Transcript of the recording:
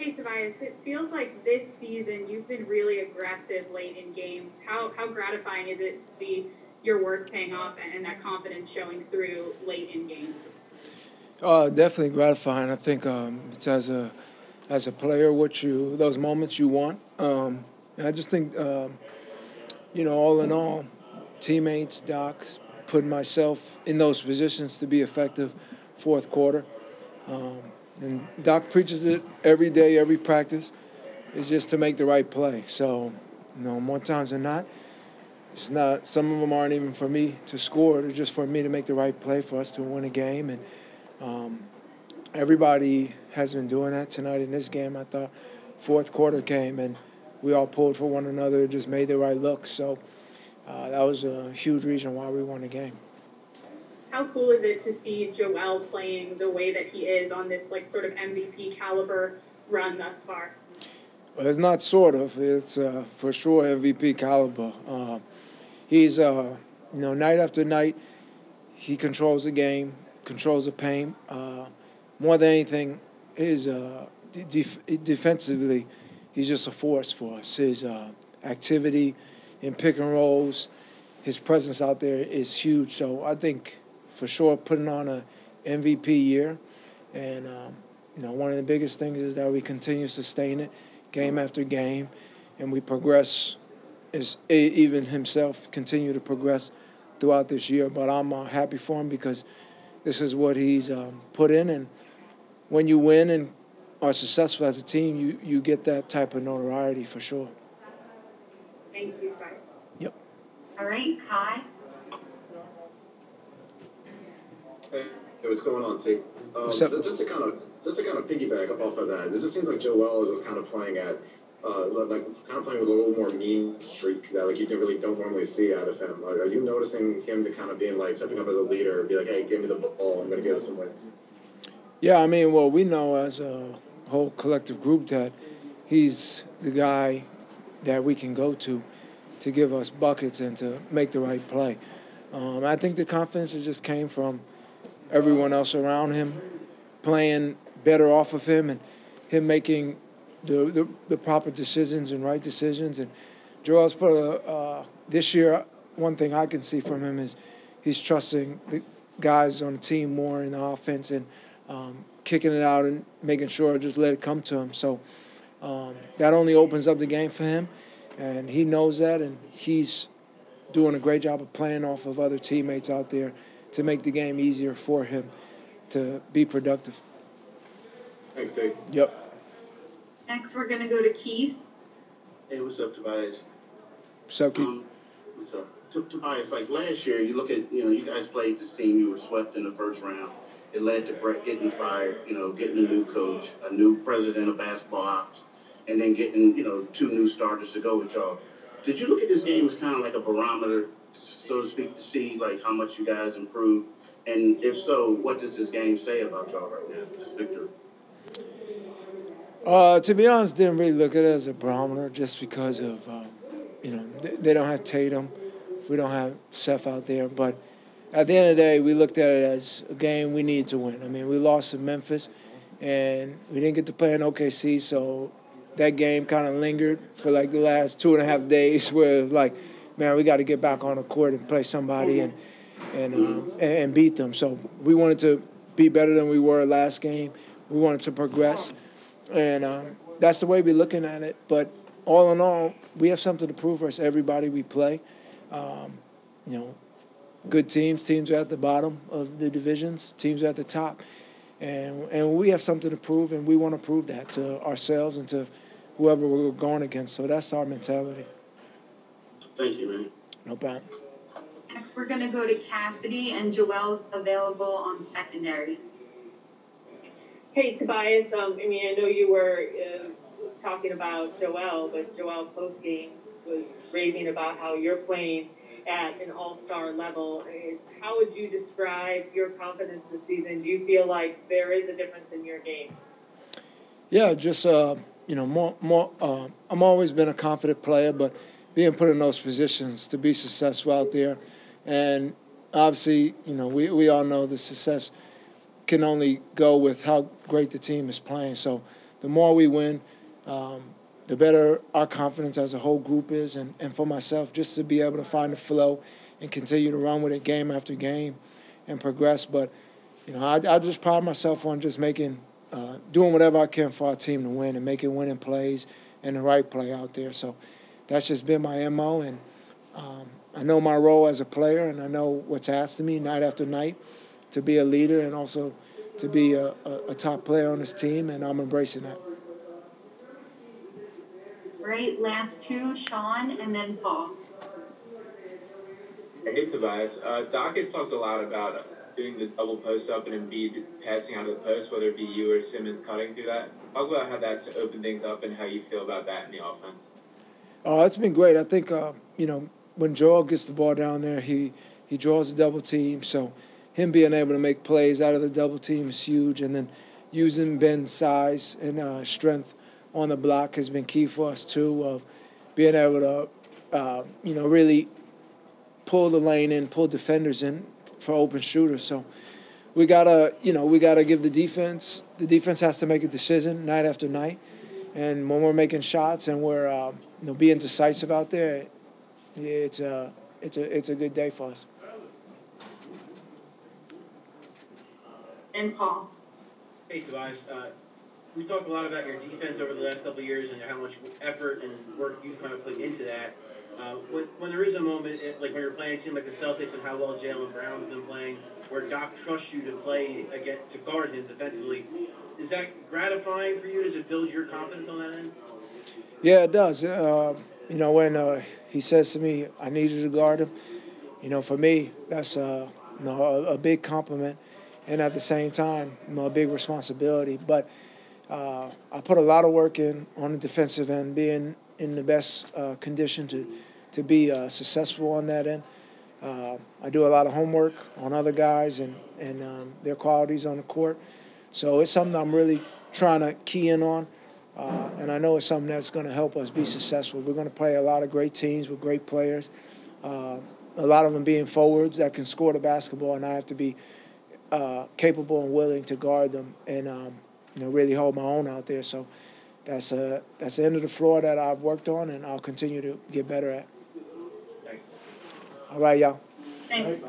Hey, Tobias, it feels like this season you've been really aggressive late in games. How gratifying is it to see your work paying off and that confidence showing through late in games? Definitely gratifying. I think it's as a player, what you those moments you want. And I just think all in all, teammates, docs, putting myself in those positions to be effective fourth quarter. Um, and Doc preaches it every day, every practice. It's just to make the right play. So, more times than not, it's not. Some of them aren't even for me to score. They're just for me to make the right play for us to win a game. And um, everybody has been doing that tonight in this game. I thought fourth quarter came and we all pulled for one another and just made the right look. So that was a huge reason why we won the game. How cool is it to see Joel playing the way that he is on this like sort of MVP caliber run thus far? Well, it's not sort of. It's for sure MVP caliber. He's night after night, he controls the game, controls the paint. More than anything, his defensively, he's just a force for us. His activity in pick and rolls, his presence out there is huge. So I think for sure putting on a MVP year, and one of the biggest things is that we continue to sustain it game after game, and we progress. Even himself continue to progress throughout this year. But I'm happy for him because this is what he's put in, and when you win and are successful as a team, you get that type of notoriety for sure. Thank you, Tobias. Yep. All right, Kai. Hey, what's going on, T? What's up? Just to kind of piggyback off of that, it just seems like Joel is just kind of playing at playing with a little more mean streak that you don't normally see out of him. Are you noticing him to kind of being stepping up as a leader, be like, hey, give me the ball, I'm going to get us some wins? Yeah, I mean, well, we know as a whole collective group that he's the guy that we can go to give us buckets and to make the right play. I think the confidence just came from everyone else around him playing better off of him and him making the proper decisions and right decisions. And Joel's put this year, one thing I can see from him is he's trusting the guys on the team more in the offense and kicking it out and making sure just let it come to him. So that only opens up the game for him, and he knows that, and he's doing a great job of playing off of other teammates out there to make the game easier for him to be productive. Thanks, Dave. Yep. Next, we're going to go to Keith. Hey, what's up, Tobias? What's up, Keith? What's up? Tobias, last year, you look at, you guys played this team, you were swept in the first round. It led to Brett getting fired, getting a new coach, a new president of basketball ops, and then getting, two new starters to go with y'all. Did you look at this game as kind of like a barometer, so to speak, to see, how much you guys improved? And if so, what does this game say about y'all right now, this victory? To be honest, didn't really look at it as a barometer just because of, they don't have Tatum. We don't have Seth out there. But at the end of the day, we looked at it as a game we needed to win. I mean, we lost to Memphis, and we didn't get to play in OKC, so that game kind of lingered for the last 2.5 days where it was man, we got to get back on the court and play somebody and beat them. So we wanted to be better than we were last game. We wanted to progress. And that's the way we're looking at it. But all in all, we have something to prove versus everybody we play. Good teams are at the bottom of the divisions, teams are at the top. And we have something to prove, and we want to prove that to ourselves and to whoever we're going against. So that's our mentality. Thank you, man. No problem. Next, we're going to go to Cassidy, and Joel's available on secondary. Hey, Tobias, I know you were talking about Joel, but Joel postgame was raving about how you're playing at an all-star level. How would you describe your confidence this season? Do you feel like there is a difference in your game? Yeah, just, more. I'm always been a confident player, but being put in those positions to be successful out there. And obviously, we all know the success can only go with how great the team is playing. So the more we win, the better our confidence as a whole group is, and for myself, just to be able to find the flow and continue to run with it game after game and progress. But, I just pride myself on just doing whatever I can for our team to win and making winning plays and the right play out there. So that's just been my MO, and I know my role as a player, and I know what's asked of me night after night to be a leader and also to be a top player on this team, and I'm embracing that. Great. Last two, Sean and then Paul. Hey, Tobias. Doc has talked a lot about doing the double post up and Embiid passing out of the post, whether it be you or Simmons cutting through that. Talk about how that's opened things up and how you feel about that in the offense. It's been great. I think, when Joel gets the ball down there, he draws a double team. So him being able to make plays out of the double team is huge. And then using Ben's size and strength on the block has been key for us, too, of being able to, really pull the lane in, pull defenders in for open shooters. So we gotta give the defense has to make a decision night after night. And when we're making shots and we're being decisive out there, it's a good day for us. And Paul. Hey, Tobias. We talked a lot about your defense over the last couple of years and how much effort and work you've kind of put into that. When there is a moment, like when you're playing a team like the Celtics and how well Jaylen Brown's been playing, where Doc trusts you to play to guard him defensively, is that gratifying for you? Does it build your confidence on that end? Yeah, it does. When he says to me, "I need you to guard him," for me, that's a big compliment, and at the same time, a big responsibility. But I put a lot of work in on the defensive end, being in the best condition to be successful on that end. I do a lot of homework on other guys and their qualities on the court. So it's something I'm really trying to key in on, and I know it's something that's going to help us be successful. We're going to play a lot of great teams with great players, a lot of them being forwards that can score the basketball, and I have to be capable and willing to guard them and really hold my own out there. So that's the end of the floor that I've worked on, and I'll continue to get better at. Thanks. All right, y'all. Thanks.